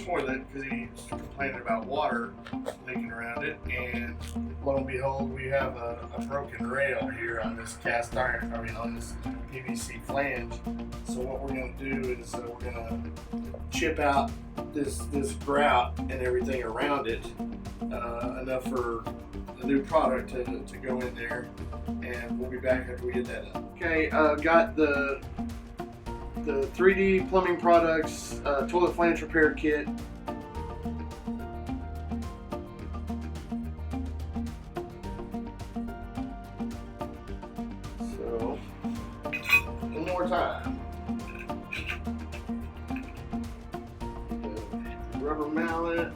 toilet because he's complaining about water leaking around it, and lo and behold, we have a broken rail here on this cast iron, on this PVC flange. So what we're going to do is we're going to chip out this grout and everything around it, enough for the new product to go in there, and we'll be back after we get that done. Okay, got the 3D Plumbing Products toilet flange repair kit. So, one more time. The rubber mallet.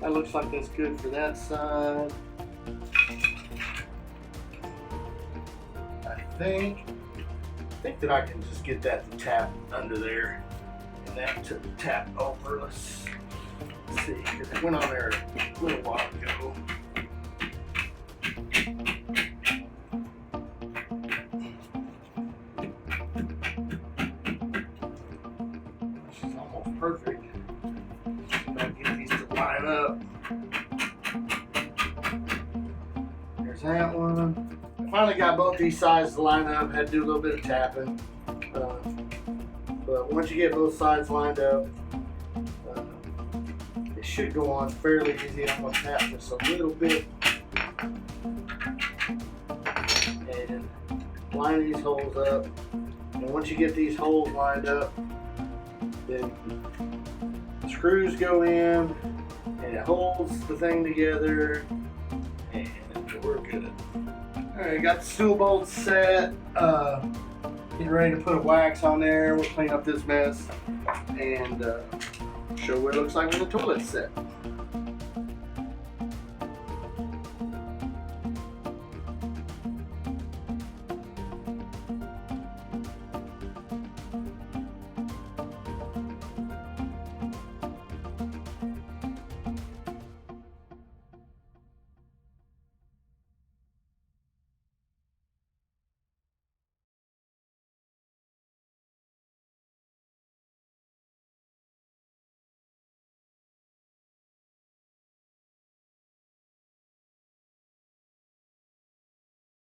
That looks like that's good for that side. I think that I can just get that to tap under there and that to tap over. Let's see, because it went on there a little while ago. This is almost perfect. Get these to line up. There's that one. I finally got both these sides to line up. Had to do a little bit of tapping. But once you get both sides lined up, it should go on fairly easy. I'm going to tap just a little bit and line these holes up. And once you get these holes lined up, then screws go in and it holds the thing together, and we're good. Alright, got the stool bolts set. Getting ready to put a wax on there. We'll clean up this mess and show what it looks like when the toilet's set.